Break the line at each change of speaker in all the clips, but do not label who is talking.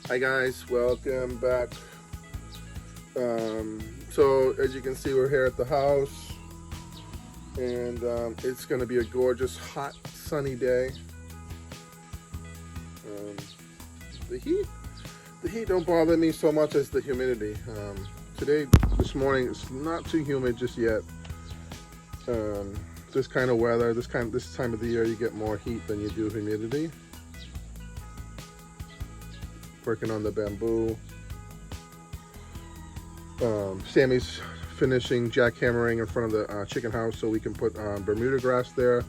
Hi guys, welcome back. So as you can see, we're here at the house, and it's going to be a gorgeous, hot, sunny day. Um, the heat don't bother me so much as the humidity. This morning, it's not too humid just yet. This kind of weather, this time of the year, you get more heat than you do humidity. Working on the bamboo. Sammy's finishing jackhammering in front of the chicken house so we can put Bermuda grass there.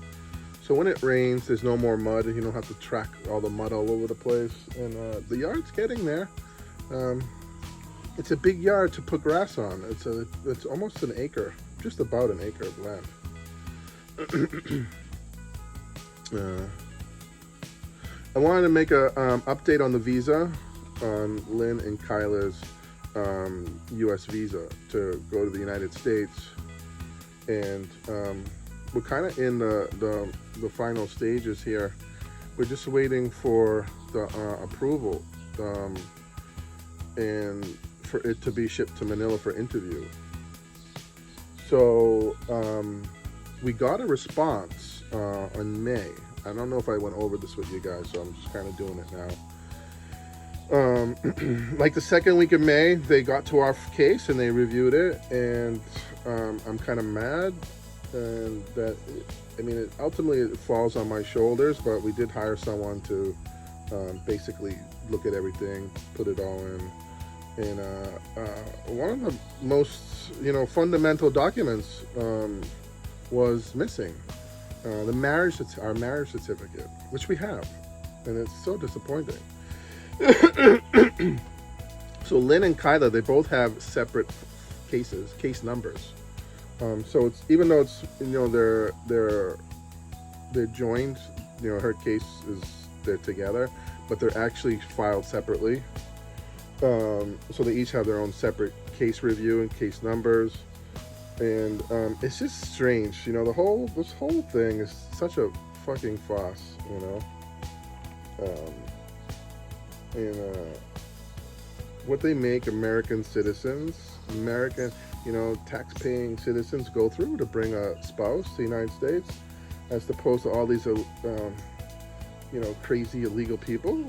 So when it rains, there's no more mud, and you don't have to track all the mud all over the place. And the yard's getting there. It's a big yard to put grass on. It's almost an acre, just about an acre of land. I wanted to make a update on the visa on Lynn and Kyla's U.S. visa to go to the United States, and we're kind of in the final stages here. We're just waiting for the approval and for it to be shipped to Manila for interview. So we got a response in May. I don't know if I went over this with you guys, so I'm just kind of doing it now. Like the second week of May, they got to our case and they reviewed it, and I'm kind of mad, and ultimately it falls on my shoulders, but we did hire someone to basically look at everything, put it all in, and one of the most fundamental documents was missing. Our marriage certificate, which we have, and it's so disappointing. So Lynn and Kyla, they both have separate case numbers. So it's, even though it's they're joined, her case they're together, but they're actually filed separately. So they each have their own separate case review and case numbers, and it's just strange. This whole thing is such a fucking farce. What they make American citizens, tax-paying citizens go through to bring a spouse to the United States, as opposed to all these, crazy illegal people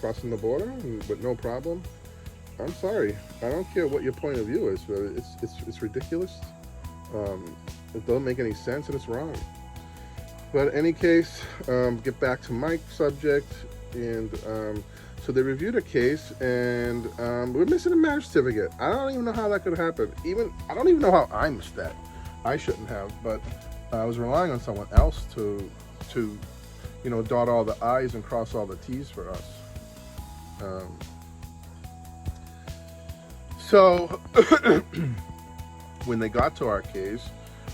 crossing the border with no problem. I'm sorry, I don't care what your point of view is, but it's ridiculous. It doesn't make any sense, and it's wrong. But in any case, get back to my subject, and so they reviewed a case, and we're missing a marriage certificate. I don't even know how that could happen. I don't even know how I missed that. I shouldn't have, but I was relying on someone else to dot all the I's and cross all the T's for us. So when they got to our case,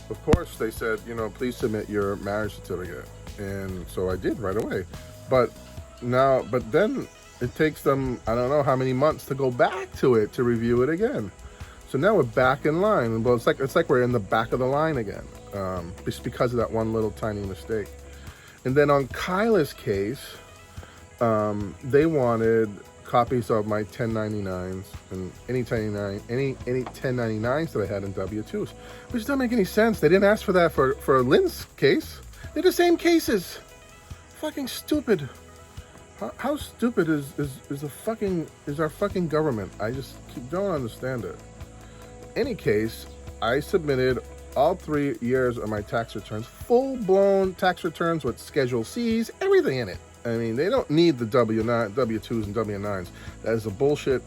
of course they said, please submit your marriage certificate, and so I did right away. But then it takes them, I don't know how many months to go back to it to review it again. So now we're back in line. Well, it's like we're in the back of the line again, just because of that one little tiny mistake. And then on Kyla's case, they wanted copies of my 1099s and any 1099s that I had in W-2s, which doesn't make any sense. They didn't ask for that for Lynn's case. They're the same cases. Fucking stupid. How stupid is our fucking government? I just don't understand it. In any case, I submitted all 3 years of my tax returns, full-blown tax returns with Schedule C's, everything in it. I mean, they don't need the W-2s and W-9s. That is a bullshit.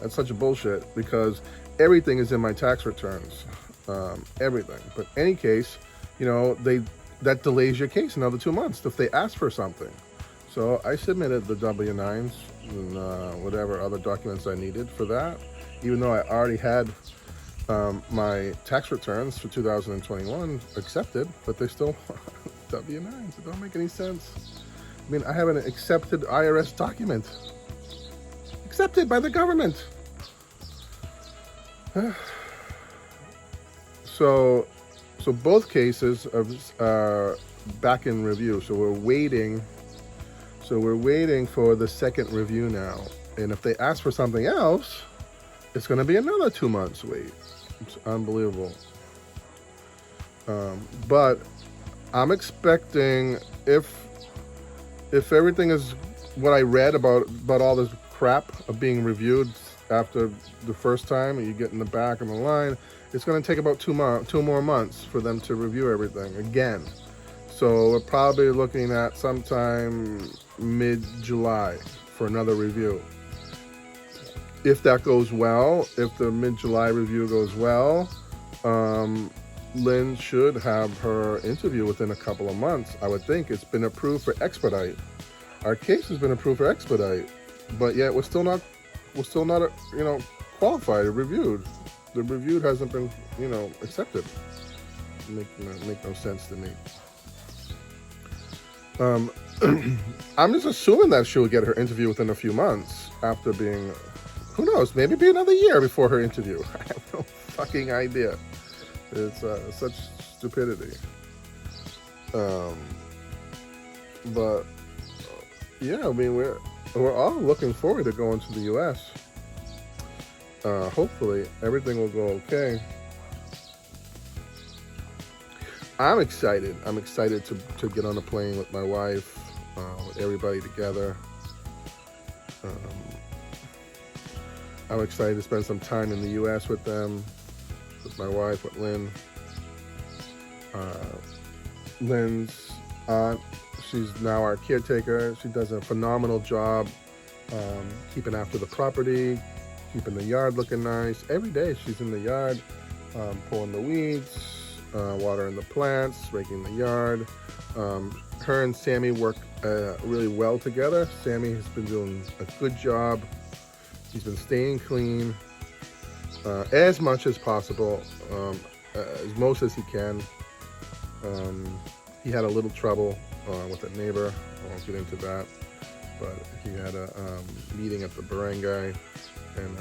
That's such a bullshit, because everything is in my tax returns, everything. But in any case, that delays your case another 2 months if they ask for something. So I submitted the W-9s and whatever other documents I needed for that, even though I already had my tax returns for 2021 accepted, but they still W-9s. It don't make any sense. I mean, I have an accepted IRS document. Accepted by the government. So both cases are back in review. So we're waiting for the second review now. And if they ask for something else, it's going to be another 2 months wait. It's unbelievable. But I'm expecting, if everything is what I read about all this crap of being reviewed after the first time, and you get in the back of the line, it's going to take about 2 more months for them to review everything again. So we're probably looking at sometime mid-July for another review. If that goes well, if the mid-July review goes well, Lynn should have her interview within a couple of months. I would think. It's been approved for expedite. Our case has been approved for expedite, but yet we're still not qualified or reviewed. The reviewed hasn't been, accepted. Make no sense to me. I'm just assuming that she'll get her interview within a few months after being, who knows, maybe be another year before her interview. I have no fucking idea. It's such stupidity. But yeah, I mean, we're all looking forward to going to the U.S. Hopefully everything will go okay. I'm excited. I'm excited to get on a plane with my wife, with everybody together. I'm excited to spend some time in the U.S. with them, with my wife, with Lynn. Lynn's aunt, she's now our caretaker. She does a phenomenal job keeping after the property, keeping the yard looking nice. Every day she's in the yard, pulling the weeds, watering the plants, raking the yard. Her and Sammy work really well together. Sammy has been doing a good job. He's been staying clean as much as possible, as most as he can. He had a little trouble with a neighbor. I won't get into that, but he had a meeting at the barangay, and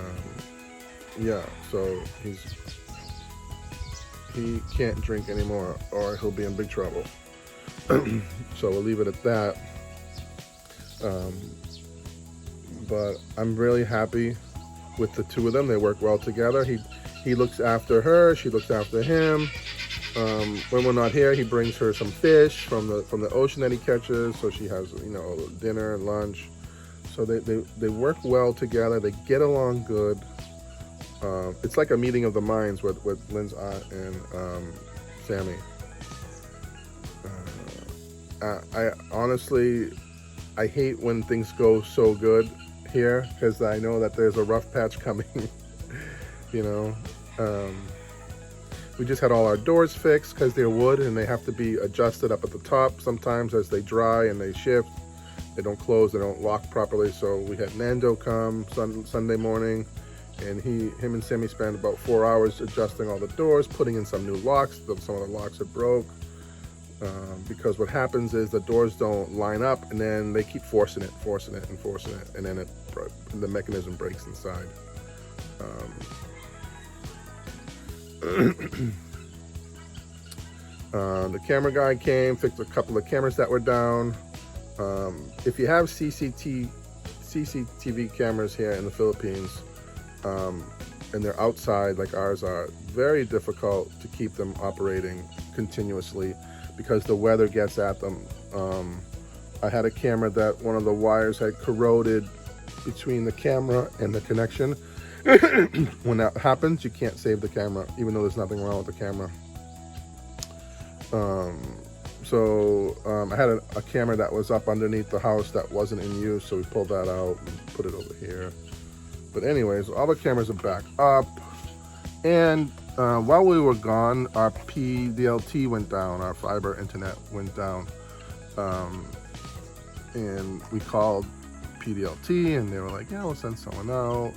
yeah, so he can't drink anymore or he'll be in big trouble. So we'll leave it at that. But I'm really happy with the two of them. They work well together. He looks after her, she looks after him. When we're not here, he brings her some fish from the ocean that he catches, so she has dinner and lunch. So they work well together. They get along good. It's like a meeting of the minds with Lynn's aunt and Sammy. I honestly, I hate when things go so good here, because I know that there's a rough patch coming. We just had all our doors fixed because they're wood and they have to be adjusted up at the top sometimes as they dry and they shift. They don't close, they don't lock properly. So we had Nando come Sunday morning, and him and Sammy spent about 4 hours adjusting all the doors, putting in some new locks. Some of the locks are broke. Because what happens is the doors don't line up, and then they keep forcing it, and then the mechanism breaks inside. The camera guy came, fixed a couple of cameras that were down. If you have CCTV cameras here in the Philippines, and they're outside like ours are, very difficult to keep them operating continuously because the weather gets at them. I had a camera that one of the wires had corroded between the camera and the connection. When that happens, you can't save the camera, even though there's nothing wrong with the camera. I had a camera that was up underneath the house that wasn't in use, so we pulled that out and put it over here. But anyways, all the cameras are back up. And while we were gone, our PDLT went down, our fiber internet went down. And we called PDLT, and they were like, yeah, we'll send someone out.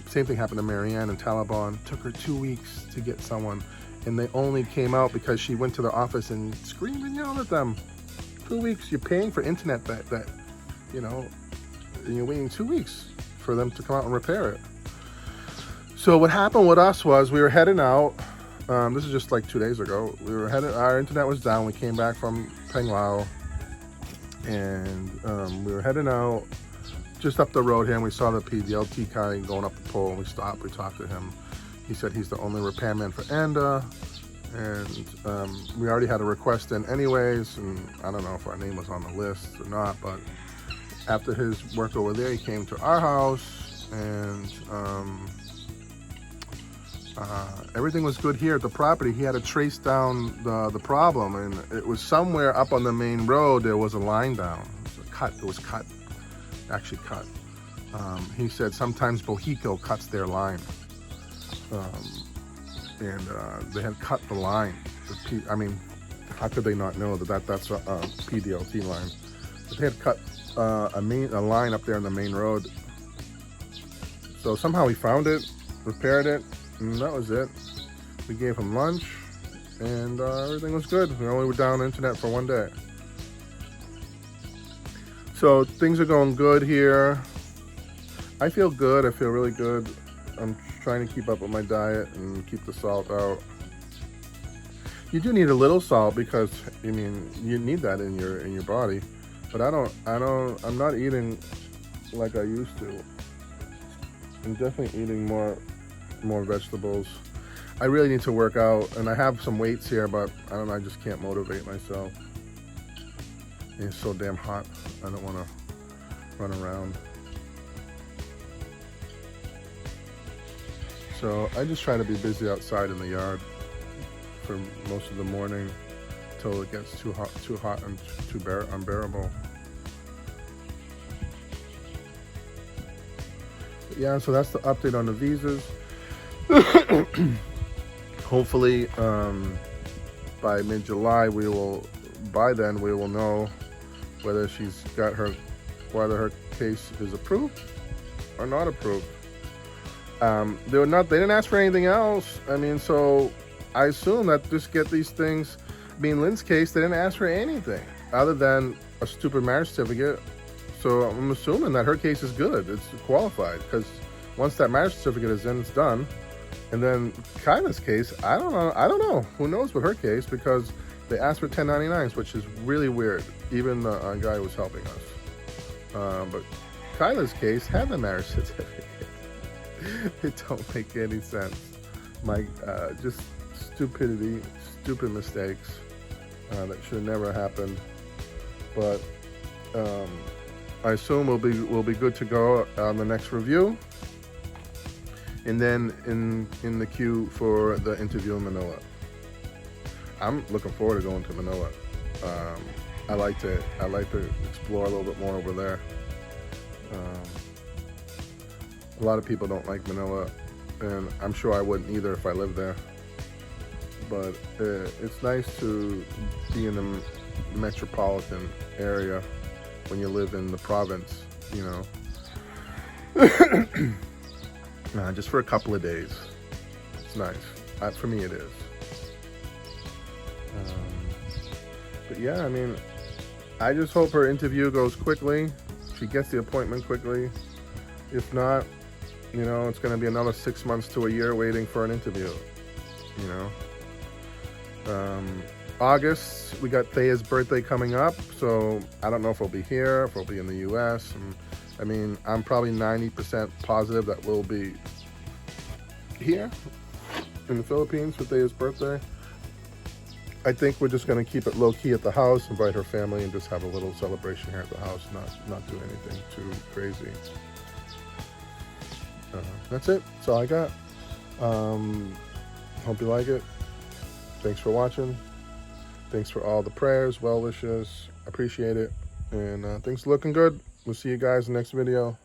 Same thing happened to Marianne in Taliban. Took her 2 weeks to get someone, and they only came out because she went to the office and screamed and yelled at them. 2 weeks, you're paying for internet that and you're waiting 2 weeks for them to come out and repair it. So what happened with us was we were heading out. This is just like 2 days ago. Our internet was down. We came back from Penglao, and we were heading out just up the road here, and we saw the PDLT guy going up the pole, and we stopped. We talked to him. He said he's the only repairman for ANDA, and we already had a request in anyways, and I don't know if our name was on the list or not, but after his work over there, he came to our house, and everything was good here at the property. He had to trace down the problem, and it was somewhere up on the main road. There was a line down. It was cut, actually cut. He said sometimes Bohico cuts their line, and they had cut the line. I mean, how could they not know that's a PDLT line? But they had cut a line up there on the main road. So somehow he found it, repaired it, and that was it. We gave him lunch, and everything was good. We only were down on the internet for one day. So things are going good here. I feel good. I feel really good. I'm trying to keep up with my diet and keep the salt out. You do need a little salt because, I mean, you need that in your body. But I'm not eating like I used to. I'm definitely eating more vegetables. I really need to work out, and I have some weights here, but I don't know, I just can't motivate myself. It's so damn hot. I don't want to run around. So I just try to be busy outside in the yard for most of the morning until it gets too hot and too unbearable. But yeah, so that's the update on the visas. Hopefully by mid-July by then we will know whether whether her case is approved or not approved. They didn't ask for anything else. I mean, so I assume that just get these things. I mean, Lynn's case, they didn't ask for anything other than a stupid marriage certificate. So I'm assuming that her case is good. It's qualified, because once that marriage certificate is in, it's done. And then Kyla's case, I don't know. Who knows with her case, because they asked for 1099s, which is really weird. Even the guy who was helping us. But Kyla's case had the marriage certificate. It don't make any sense. Just stupidity, stupid mistakes that should have never happened. But I assume we'll be good to go on the next review, and then in the queue for the interview in Manila. I'm looking forward to going to Manila. I like to explore a little bit more over there. A lot of people don't like Manila, and I'm sure I wouldn't either if I lived there. But it's nice to be in the metropolitan area when you live in the province, you know. Just for a couple of days. It's nice. For me, it is. But yeah, I mean, I just hope her interview goes quickly. She gets the appointment quickly. If not, you know, it's going to be another 6 months to a year waiting for an interview, you know. August, we got Thea's birthday coming up, so I don't know if we'll be here, if we'll be in the US. And, I mean, I'm probably 90% positive that we'll be here in the Philippines for Thea's birthday. I think we're just going to keep it low-key at the house, invite her family, and just have a little celebration here at the house, not do anything too crazy. That's it. That's all I got. Hope you like it. Thanks for watching. Thanks for all the prayers, well wishes. Appreciate it. And things are looking good. We'll see you guys in the next video.